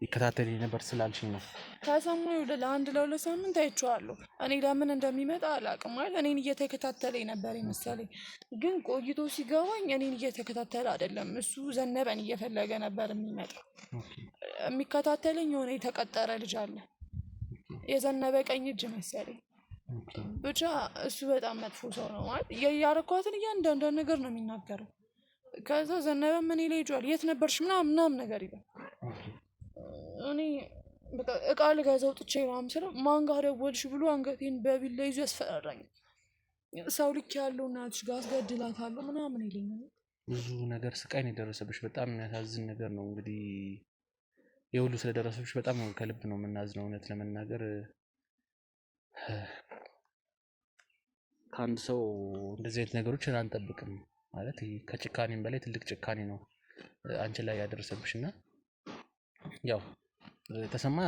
ይከታተል ነበር ስላልሽኝ ነው። ተሰማ ለአንድ ለሁለት ሳምንት አይቼዋለሁ። እኔ ለምን እንደሚመጣ አላውቅም። ማለት እኔን እየተከታተለኝ ነበር መሰለኝ፣ ግን ቆይቶ ሲገባኝ እኔን እየተከታተለ አይደለም፣ እሱ ዘነበን እየፈለገ ነበር የሚመጣው። የሚከታተለኝ የሆነ የተቀጠረ ልጅ አለ፣ የዘነበ ቀኝ እጅ መሰለኝ። ብቻ እሱ በጣም መጥፎ ሰው ነው። ማለት ያረኳትን እያንዳንዷን ነገር ነው የሚናገረው። ከዛ ዘነበ ምን ይለኛል፣ የት ነበርሽ ምናምን ነገር ይላል። እኔ በቃ እቃ ልገዛ ወጥቼ ምናምን ስለው ማን ጋር ደወልሽ ብሎ አንገቴን በቢላ ይዞ ያስፈራራኛል። ሰው ልክ ያለው እናትሽ ጋር አስገድላታለሁ ምናምን ይለኛል። ብዙ ነገር ስቃይ ነው የደረሰብሽ። በጣም የሚያሳዝን ነገር ነው። እንግዲህ የሁሉ ስለደረሰብሽ በጣም ከልብ ነው የምናዝነው። እውነት ለመናገር ከአንድ ሰው እንደዚህ አይነት ነገሮችን አንጠብቅም። ማለት ከጭካኔም በላይ ትልቅ ጭካኔ ነው አንቺ ላይ ያደረሰብሽና ያው ተሰማ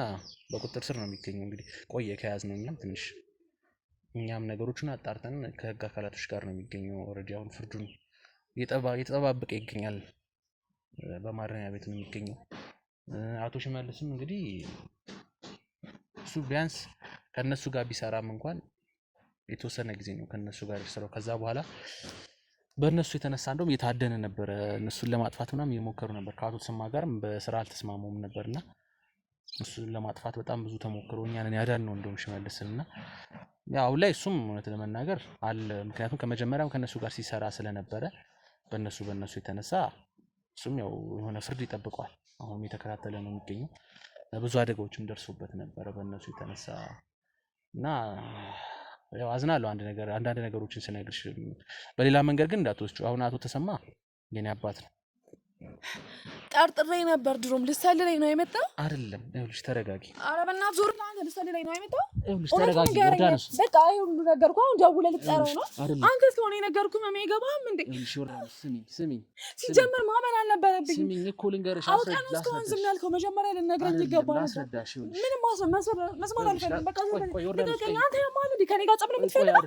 በቁጥጥር ስር ነው የሚገኘው። እንግዲህ ቆየ ከያዝነው እኛም ነገሮችን አጣርተን ከህግ አካላቶች ጋር ነው የሚገኘው። ኦልሬዲ አሁን ፍርዱን እየተጠባበቀ ይገኛል። በማረሚያ ቤት ነው የሚገኘው። አቶ ሽመልስም እንግዲህ እሱ ቢያንስ ከነሱ ጋር ቢሰራም እንኳን የተወሰነ ጊዜ ነው ከነሱ ጋር የሰራው። ከዛ በኋላ በእነሱ የተነሳ እንደውም የታደነ ነበር። እነሱን ለማጥፋት ምናምን እየሞከሩ ነበር። ከአቶ ተሰማ ጋርም በስራ አልተስማሙም ነበርና እሱን ለማጥፋት በጣም ብዙ ተሞክሮ እኛን ያዳን ነው እንደውም ሽመልስና ያው ላይ እሱም እውነት ለመናገር አለ። ምክንያቱም ከመጀመሪያው ከነሱ ጋር ሲሰራ ስለነበረ በእነሱ የተነሳ እሱም ያው የሆነ ፍርድ ይጠብቀዋል። አሁን የተከታተለ ነው የሚገኘው። ብዙ አደጋዎችም ደርሶበት ነበረ በእነሱ የተነሳ እና ያው አዝናለሁ አንዳንድ ነገሮችን ስነግርሽ። በሌላ መንገድ ግን እንዳትወስጂው። አሁን አቶ ተሰማ የኔ አባት ነው። ጠርጥሬ ነበር። ድሮም ልሰልለኝ ነው የመጣው አይደለም። ይኸውልሽ ተረጋጊ። ኧረ በእናትህ ዞር ብለህ አንተ ልሰልለኝ ነው የመጣው። ይኸውልሽ ተረጋጊ። ዮርዳኖስ በቃ ይሄ ሁሉ ነገርኩህ። አሁን ደውለህ ልትጠራው ነው አንተ እስከሆነ የነገርኩህ ነው የሚገባህም እንዴ? ይኸውልሽ ዮርዳኖስ ስሚኝ። ሲጀመር ማመን አልነበረብኝም። ስሚኝ እኮ ልንገርሽ። አውቀን እስከሆነ ዝም ያልከው መጀመሪያ ልነግረኝ ይገባ ነበር። ምንም መስማት አልፈልግም። በቃ ዞር በለኝ። አንተ የማን እንዴ ከኔ ጋር ጸብ ነው የምትፈልገው?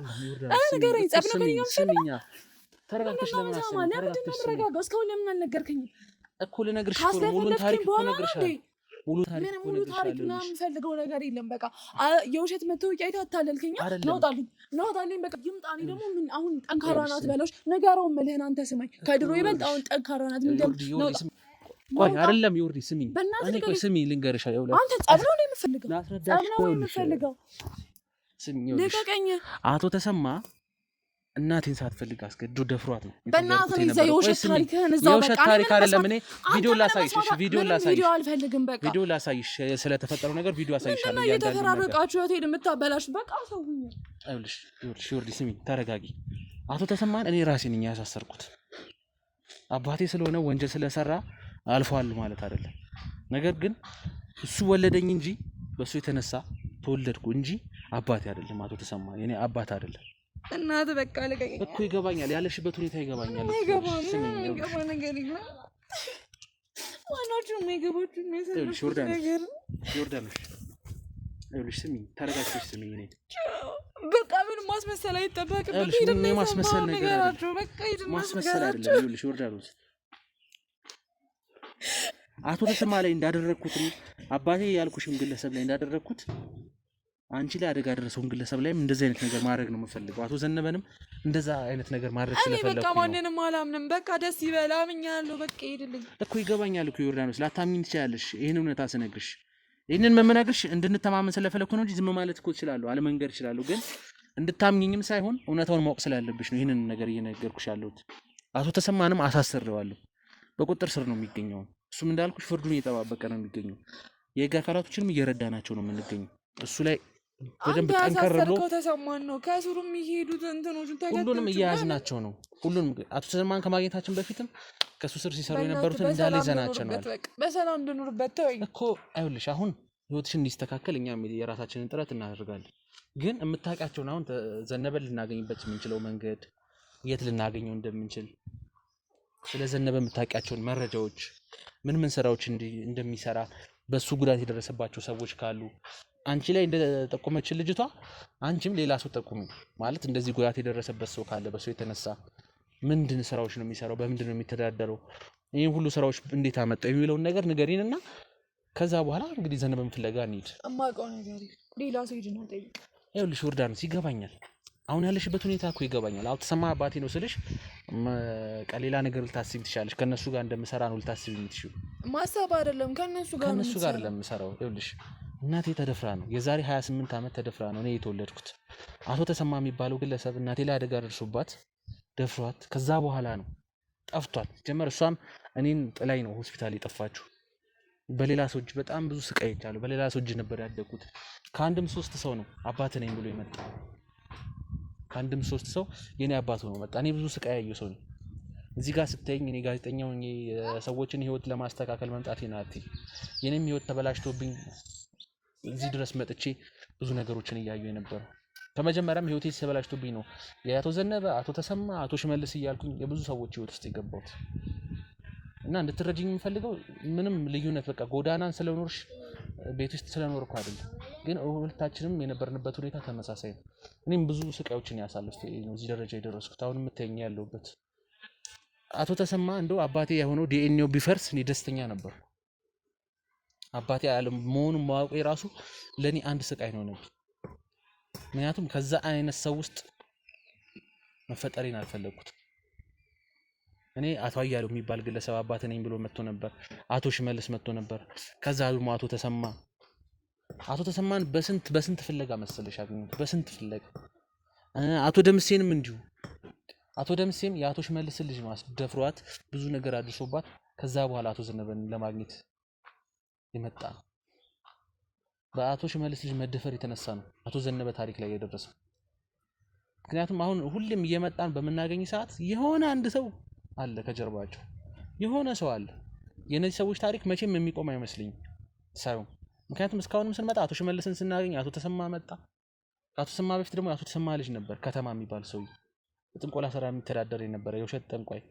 ንገረኝ። ጸብ ነው ከኔ ጋር የምትፈልገው? ተረጋግተሽ ለምን አሰማኝ? ለምንድን ነው የምትረጋጋው? እስካሁን ለምን አልነገርከኝም? እኮ ልነግርሽ እኮ ነው። ሙሉ ታሪክ እኮ ነግርሻለሁ። ሙሉ ታሪክ ምናምን የምፈልገው ነገር የለም። በቃ የውሸት መታወቂያ አይተህ አታለልከኝ። ናውጣልኝ በቃ ይምጣ። እኔ ደግሞ ምን አሁን ጠንካራ ናት በለሽ ነገረውን መልህን አንተ ስማኝ። ከድሮ ይበልጥ አሁን ጠንካራ ናት። ቆይ አይደለም ዮርዲ ስሚኝ። እኔ ቆይ ስሚኝ ልንገርሽ። አንተ ጸብ ነው የምፈልገው። ጸብ ነው የምፈልገው። ስሚኝ ልቀቀኝ። አቶ ተሰማ እናቴን ሳትፈልግ አስገድዶ ደፍሯት ነው። በእናትህ ይዘህ የውሸት ታሪክህን እዛው በቃ ታሪክ አይደለም። እኔ ቪዲዮ ላሳይሽ አልፈልግም። በቃ ቪዲዮ ላሳይሽ ስለተፈጠረው ነገር ቪዲዮ አሳይሻለሁ። እየተፈራረቃችሁ እቴን የምታበላሽ በቃ ሰውኝ። ይኸውልሽ ዮርዲ ስሚኝ፣ ተረጋጊ። አቶ ተሰማን እኔ ራሴ ነኝ ያሳሰርኩት። አባቴ ስለሆነ ወንጀል ስለሰራ አልፏል ማለት አይደለም። ነገር ግን እሱ ወለደኝ እንጂ በሱ የተነሳ ተወለድኩ እንጂ አባቴ አይደለም። አቶ ተሰማ የኔ አባት አይደለም። እናትህ በቃ ልቀቀኝ እኮ ይገባኛል። ያለሽበት ሁኔታ ይገባኛል። ይገባ ነገር የለም። ማናችሁ የማይገባችሁ የሚያሳልፍ ነገር ዮርዳኖስ ይኸውልሽ ስሚኝ፣ ተረጋግተሽ ስሚኝ። እኔ በቃ ምንም ማስመሰል አይጠበቅብኝ። ምን ማስመሰል ነገር አለ? በቃ ማስመሰል አይደለም። ይኸውልሽ ዮርዳኖስ አቶ ተሰማ ላይ እንዳደረግኩት አባቴ ያልኩሽም ግለሰብ ላይ እንዳደረግኩት አንቺ ላይ አደጋ ደረሰውን ግለሰብ ላይም እንደዚህ አይነት ነገር ማድረግ ነው የምፈልገው። አቶ ዘነበንም እንደዛ አይነት ነገር ማድረግ ስለፈለኩ ነው። በቃ ማንንም አላምንም። በቃ ደስ ይበል። አምኛለሁ። በቃ ሄድልኝ እኮ ይገባኛል እኮ ዮርዳኖስ፣ ላታምኚኝ ትችያለሽ። ይሄን እውነታ ስነግርሽ ይሄንን መመናገርሽ እንድንተማመን ስለፈለኩ ነው እንጂ ዝም ማለት እኮ እችላለሁ፣ አለመንገር እችላለሁ። ግን እንድታምኚኝም ሳይሆን እውነታውን ማወቅ ስላለብሽ ነው ይሄንን ነገር እየነገርኩሽ ያለሁት። አቶ ተሰማንም አሳስሬዋለሁ። በቁጥጥር ስር ነው የሚገኘው። እሱም እንዳልኩሽ ፍርዱን እየጠባበቀ ነው የሚገኘው። የህግ አካላቶችንም እየረዳናቸው ነው የምንገኘው። እሱ ላይ በደንብ ጠንከር ብሎ ተሰማን ነው ከስሩ የሚሄዱት እንትኖቹን ተከታተሉ። ሁሉንም እየያዝናቸው ነው። ሁሉንም አቶ ተሰማን ከማግኘታችን በፊትም ከሱ ስር ሲሰሩ የነበሩትን እንዳለ ይዘናቸው ነው። በሰላም እንድኖርበት ተወኝ እኮ። አይውልሽ አሁን ህይወትሽን እንዲስተካከል እኛም የራሳችንን ጥረት እናደርጋለን። ግን የምታውቂያቸውን አሁን ዘነበን ልናገኝበት የምንችለው መንገድ የት ልናገኘው እንደምንችል ስለ ዘነበ የምታውቂያቸውን መረጃዎች ምን ስራዎች እንደሚሰራ በሱ ጉዳት የደረሰባቸው ሰዎች ካሉ አንቺ ላይ እንደጠቆመችን ልጅቷ አንቺም ሌላ ሰው ጠቁሚ ማለት እንደዚህ ጉዳት የደረሰበት ሰው ካለ በሰው የተነሳ ምንድን ስራዎች ነው የሚሰራው፣ በምንድን ነው የሚተዳደረው፣ ይሄን ሁሉ ስራዎች እንዴት አመጣው የሚለውን ነገር ንገሪንና ከዛ በኋላ እንግዲህ ዘነበን ፍለጋ እንሂድ። እማውቀው ነገር ሌላ ሰው ሂድ ነው ጠይቅ። ይኸውልሽ ዮርዳኖስ ይገባኛል። አሁን ያለሽበት ሁኔታ እኮ ይገባኛል። አዎ ተሰማ አባቴ ነው ስልሽ ሌላ ነገር ልታስቢ ትችላለሽ። ከነሱ ጋር እንደምሰራ ነው ልታስቢ የምትችይው። ማሰብ አይደለም ከነሱ ጋር አይደለም የምሰራው። ይኸውልሽ እናቴ ተደፍራ ነው የዛሬ 28 ዓመት ተደፍራ ነው እኔ የተወለድኩት። አቶ ተሰማ የሚባለው ግለሰብ እናቴ ላይ አደጋ ደርሶባት ደፍሯት ከዛ በኋላ ነው ጠፍቷል። ጀመር እሷም እኔን ጥላኝ ነው ሆስፒታል የጠፋችው። በሌላ ሰው እጅ በጣም ብዙ ስቃይ ይቻላል። በሌላ ሰው እጅ ነበር ያደግኩት። ከአንድም 3 ሰው ነው አባት ነኝ ብሎ የመጣው። ከአንድም 3 ሰው የኔ አባት ሆኖ መጣ። እኔ ብዙ ስቃይ ያየሁ ሰው ነኝ። እዚህ ጋር ስትይኝ እኔ ጋዜጠኛው ነኝ ሰዎችን ህይወት ለማስተካከል መምጣቴ ናት። የኔም ህይወት ተበላሽቶብኝ እዚህ ድረስ መጥቼ ብዙ ነገሮችን እያየሁ የነበረው ከመጀመሪያም ህይወቴ ተበላሽቶብኝ ነው የአቶ ዘነበ አቶ ተሰማ አቶ ሽመልስ እያልኩኝ የብዙ ሰዎች ህይወት ውስጥ የገባሁት እና እንድትረጂኝ የምፈልገው ምንም ልዩነት በቃ ጎዳናን ስለኖርሽ ቤት ውስጥ ስለኖርኩ አይደለም፣ ግን ሁለታችንም የነበርንበት ሁኔታ ተመሳሳይ ነው። እኔም ብዙ ስቃዮችን ያሳለፍኩ ነው እዚህ ደረጃ የደረስኩት አሁን የምትይኝ ያለሁበት። አቶ ተሰማ እንደው አባቴ የሆነው ዲኤንኤው ቢፈርስ እኔ ደስተኛ ነበር። አባቴ ያለ መሆኑን ማወቄ ራሱ ለኔ አንድ ስቃይ ነው ነበር። ምክንያቱም ከዛ አይነት ሰው ውስጥ መፈጠሬን አልፈለኩትም። እኔ አቶ አያሌው የሚባል ግለሰብ አባቴ ነኝ ብሎ መጥቶ ነበር። አቶ ሽመልስ መጥቶ ነበር። ከዛ ደግሞ አቶ ተሰማን በስንት ፍለጋ መሰለሽ አገኘሁት፣ በስንት ፍለጋ። አቶ ደምሴንም እንዲሁ። አቶ ደምሴም የአቶ ሽመልስን ልጅ ማስደፍሯት ብዙ ነገር አድርሶባት ከዛ በኋላ አቶ ዘነበን ለማግኘት የመጣ ነው። በአቶ ሽመልስ ልጅ መደፈር የተነሳ ነው አቶ ዘነበ ታሪክ ላይ የደረሰው። ምክንያቱም አሁን ሁሌም እየመጣን በመናገኝ ሰዓት የሆነ አንድ ሰው አለ ከጀርባቸው፣ የሆነ ሰው አለ። የነዚህ ሰዎች ታሪክ መቼም የሚቆም አይመስልኝም ሳይሆን፣ ምክንያቱም እስካሁንም ስንመጣ አቶ ሽመልስን ስናገኝ አቶ ተሰማ መጣ። ከአቶ ተሰማ በፊት ደግሞ የአቶ ተሰማ ልጅ ነበር ከተማ የሚባል ሰው፣ በጥንቆላ ስራ የሚተዳደር የነበረ የውሸት ጠንቋይ፣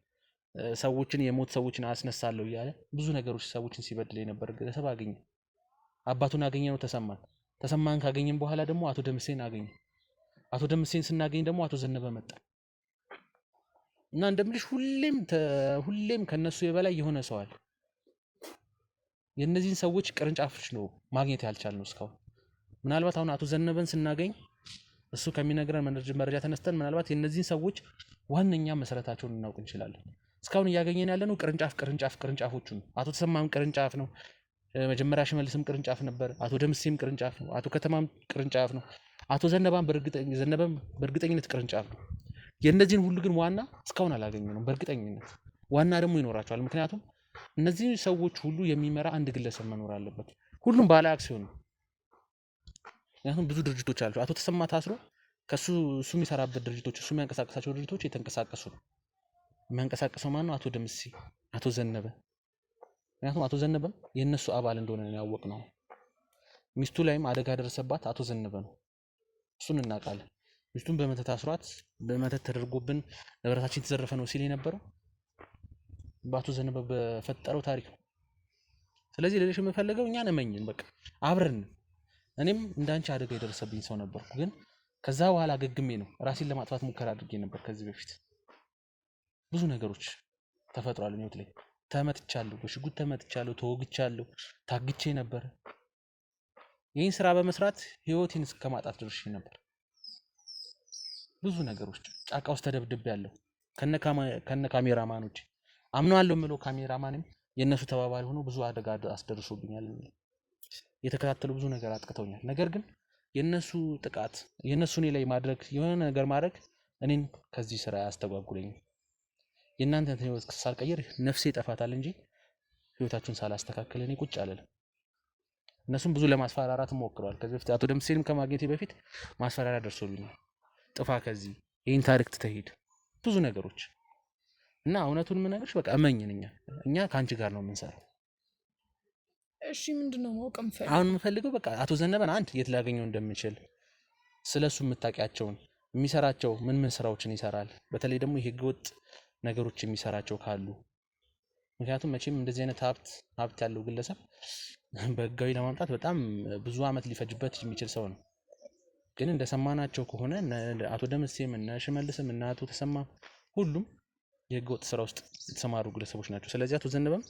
ሰዎችን የሞት ሰዎችን አስነሳለሁ እያለ ብዙ ነገሮች ሰዎችን ሲበድል የነበር ግለሰብ አገኘ። አባቱን አገኘ ነው ተሰማን ካገኘን በኋላ ደግሞ አቶ ደምሴን አገኘ። አቶ ደምሴን ስናገኝ ደግሞ አቶ ዘነበ መጣ እና እንደምልሽ ሁሌም ከነሱ የበላይ የሆነ ሰው አለ። የእነዚህን ሰዎች ቅርንጫፎች ነው ማግኘት ያልቻልነው እስካሁን። ምናልባት አሁን አቶ ዘነበን ስናገኝ እሱ ከሚነግረን መረጃ ተነስተን ምናልባት የእነዚህን ሰዎች ዋነኛ መሰረታቸውን እናውቅ እንችላለን። እስካሁን እያገኘን ያለነው ቅርንጫፎቹን ነው። አቶ ተሰማም ቅርንጫፍ ነው፣ መጀመሪያ ሽመልስም ቅርንጫፍ ነበር፣ አቶ ደምሴም ቅርንጫፍ ነው፣ አቶ ከተማም ቅርንጫፍ ነው፣ አቶ ዘነበም በእርግጠኝነት ቅርንጫፍ ነው። የእነዚህን ሁሉ ግን ዋና እስካሁን አላገኘነውም። በእርግጠኝነት ዋና ደግሞ ይኖራቸዋል። ምክንያቱም እነዚህ ሰዎች ሁሉ የሚመራ አንድ ግለሰብ መኖር አለበት። ሁሉም ባለ አክሲዮን ነው። ምክንያቱም ብዙ ድርጅቶች አሉ። አቶ ተሰማ ታስሮ እሱ የሚሰራበት ድርጅቶች፣ እሱ የሚያንቀሳቀሳቸው ድርጅቶች የተንቀሳቀሱ ነው። የሚያንቀሳቀሰው ማን ነው? አቶ ደምሴ፣ አቶ ዘነበ። ምክንያቱም አቶ ዘነበም የእነሱ አባል እንደሆነ ያወቅነው። ሚስቱ ላይም አደጋ ደረሰባት አቶ ዘነበ ነው። እሱን እናውቃለን። ሚስቱን በመተት አስሯት በመተት ተደርጎብን ንብረታችን የተዘረፈ ነው ሲል የነበረው በአቶ ዘነበ በፈጠረው ታሪክ ነው። ስለዚህ ለሌሽ የምፈልገው እኛ ነመኝን በቃ አብረን። እኔም እንዳንቺ አደጋ የደረሰብኝ ሰው ነበርኩ፣ ግን ከዛ በኋላ ገግሜ ነው ራሴን ለማጥፋት ሙከራ አድርጌ ነበር። ከዚህ በፊት ብዙ ነገሮች ተፈጥሯል ህይወት ላይ። ተመትቻለሁ፣ በሽጉጥ ተመትቻለሁ፣ ተወግቻለሁ፣ ታግቼ ነበር። ይህን ስራ በመስራት ህይወቴን እስከማጣት ደርሼ ነበር። ብዙ ነገሮች ጫካ ውስጥ ተደብድቤያለሁ ከነ ካሜራማኖች። አምነዋለሁ የምለው ካሜራማንም የእነሱ ተባባሪ ሆኖ ብዙ አደጋ አስደርሶብኛል። የተከታተሉ ብዙ ነገር አጥቅተውኛል። ነገር ግን የእነሱ ጥቃት የእነሱ እኔ ላይ ማድረግ የሆነ ነገር ማድረግ እኔን ከዚህ ስራ ያስተጓጉለኝ። የእናንተን ህይወት ሳልቀይር ነፍሴ ይጠፋታል እንጂ ህይወታችሁን ሳላስተካከል እኔ ቁጭ አልልም። እነሱም ብዙ ለማስፈራራት ሞክረዋል። ከዚህ በፊት አቶ ደምሴንም ከማግኘቴ በፊት ማስፈራሪያ ደርሶልኛል። ጥፋ ከዚህ ይህን ታሪክ ትተሂድ ብዙ ነገሮች እና እውነቱን የምነግርሽ በቃ እመኝን እኛ ከአንቺ ጋር ነው የምንሰራው። እሺ ምንድነው ማወቅ የምፈልገው? አሁን የምፈልገው በቃ አቶ ዘነበን አንድ የት ላገኘው እንደምችል፣ ስለሱ የምታውቂያቸውን የሚሰራቸው ምን ስራዎችን ይሰራል፣ በተለይ ደግሞ የህገወጥ ነገሮች የሚሰራቸው ካሉ። ምክንያቱም መቼም እንደዚህ አይነት ሀብት ያለው ግለሰብ በህጋዊ ለማምጣት በጣም ብዙ አመት ሊፈጅበት የሚችል ሰው ነው። ግን እንደሰማናቸው ከሆነ አቶ ደምሴም እና ሽመልስም እና አቶ ተሰማ ሁሉም የህገወጥ ስራ ውስጥ የተሰማሩ ግለሰቦች ናቸው። ስለዚህ አቶ ዘነበም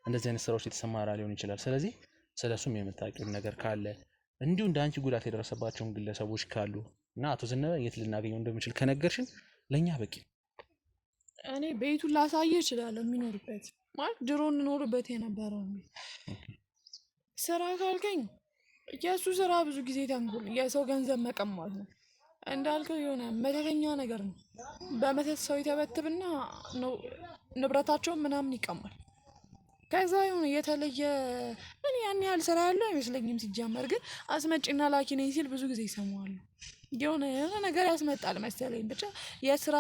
እንደዚህ አይነት ስራዎች የተሰማራ ሊሆን ይችላል። ስለዚህ ስለሱም የምታውቂው ነገር ካለ እንዲሁ እንደ አንቺ ጉዳት የደረሰባቸውን ግለሰቦች ካሉ እና አቶ ዘነበ የት ልናገኘው እንደምችል ከነገርሽን ለኛ በቂ። እኔ ቤቱን ላሳየ እችላለሁ፣ የሚኖርበት ማለት ድሮ እንኖርበት የነበረው ስራ ካልከኝ የእሱ ስራ ብዙ ጊዜ ተንኮል፣ የሰው ገንዘብ መቀማት ነው። እንዳልከው የሆነ መተተኛ ነገር ነው። በመተት ሰው ይተበትብና ነው ንብረታቸውን ምናምን ይቀማል። ከዛ የሆነ የተለየ ምን ያን ያህል ስራ ያለው አይመስለኝም። ሲጀመር ግን አስመጪና ላኪ ነኝ ሲል ብዙ ጊዜ ይሰማዋል። የሆነ ነገር ያስመጣል መሰለኝ። ብቻ የስራ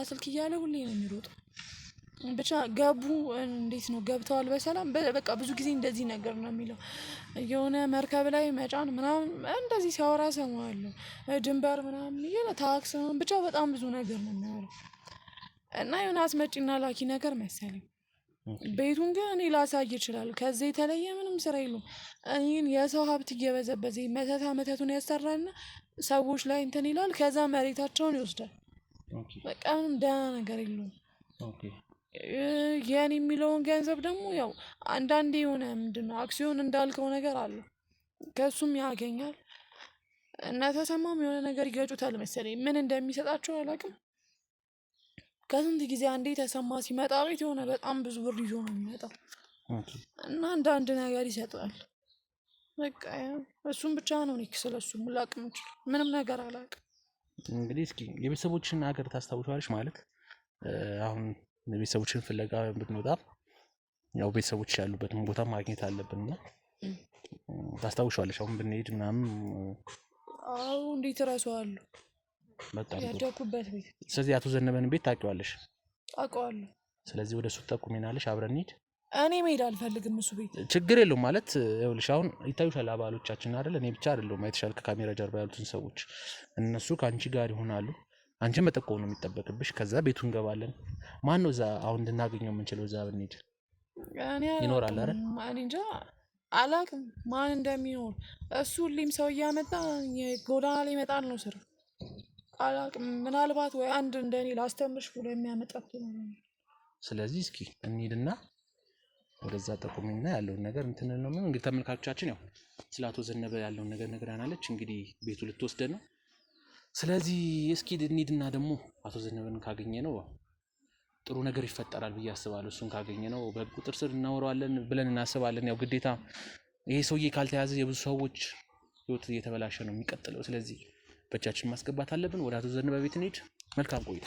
ስልክ እያለ ሁሌ ነው የሚሮጠው። ብቻ ገቡ። እንዴት ነው ገብተዋል በሰላም? በቃ ብዙ ጊዜ እንደዚህ ነገር ነው የሚለው። የሆነ መርከብ ላይ መጫን ምናምን እንደዚህ ሲያወራ ሰማዋለሁ። ድንበር ምናምን እያለ ታክስ ብቻ በጣም ብዙ ነገር ነው የሚያወራው። እና የሆነ አስመጪና ላኪ ነገር መሰለኝ። ቤቱን ግን እኔ ላሳይ ይችላል። ከዚህ የተለየ ምንም ስራ የለውም። እኔን የሰው ሀብት እየበዘበዘ መተቱን ያሰራልና ሰዎች ላይ እንትን ይላል። ከዛ መሬታቸውን ይወስዳል። በቃ ምንም ደህና ነገር የለውም። የኔ የሚለውን ገንዘብ ደግሞ ያው አንዳንዴ የሆነ ምንድነው አክሲዮን እንዳልከው ነገር አለ፣ ከሱም ያገኛል። እና ተሰማም የሆነ ነገር ይገጩታል መሰለኝ። ምን እንደሚሰጣቸው አላውቅም። ከስንት ጊዜ አንዴ ተሰማ ሲመጣ ቤት የሆነ በጣም ብዙ ብር ይዞ ነው የሚመጣው እና አንዳንድ ነገር ይሰጣል። በቃ እሱም ብቻ ነው እኔ ስለሱ ላቅ የምችል ምንም ነገር አላውቅም። እንግዲህ እስኪ የቤተሰቦችን ሀገር ታስታውሻለሽ? ማለት አሁን ቤተሰቦችን ፍለጋ ብንወጣ ያው ቤተሰቦች ያሉበትን ቦታ ማግኘት አለብን እና ታስታውሻለሽ? አሁን ብንሄድ ምናምን። አዎ እንዴት እረሳዋለሁ? በጣም ያደኩበት ቤት። ስለዚህ አቶ ዘነበን ቤት ታውቂዋለሽ? አውቀዋለሁ። ስለዚህ ወደ እሱ ጠቁሚናለሽ፣ አብረን እንሂድ። እኔ መሄድ አልፈልግም እሱ ቤት። ችግር የለውም ማለት ይኸውልሽ፣ አሁን ይታዩሻል አባሎቻችን አይደል? እኔ ብቻ አይደለሁም፣ አይተሻል ከካሜራ ጀርባ ያሉትን ሰዎች። እነሱ ከአንቺ ጋር ይሆናሉ። አንቺ መጠቆም ነው የሚጠበቅብሽ። ከዛ ቤቱ እንገባለን። ማን ነው እዛ አሁን እንድናገኘው የምንችለው? እዛ ብንሄድ ይኖራል አይደል? እኔ እንጃ አላውቅም ማን እንደሚኖር። እሱ ሁሌም ሰው እያመጣ ጎዳና ላይ ይመጣል ነው ስራ። አላውቅም፣ ምናልባት ወይ አንድ እንደኔ ላስተምርሽ ብሎ የሚያመጣት ነው። ስለዚህ እስኪ እንሂድና ወደዛ ጠቁሚና ያለውን ነገር እንትን ነው። እንግዲህ ተመልካቾቻችን ያው ስለ አቶ ዘነበ ያለውን ነገር ነግራናለች። እንግዲህ ቤቱ ልትወስደን ነው። ስለዚህ እስኪ እንሂድና ደግሞ አቶ ዘነበን ካገኘ ነው ጥሩ ነገር ይፈጠራል ብዬ አስባለሁ። እሱን ካገኘ ነው በቁጥር ስር እናወራዋለን ብለን እናስባለን። ያው ግዴታ ይሄ ሰውዬ ካልተያዘ የብዙ ሰዎች ህይወት እየተበላሸ ነው የሚቀጥለው። ስለዚህ በእጃችን ማስገባት አለብን። ወደ አቶ ዘነበ ቤት እንሂድ። መልካም ቆይታ።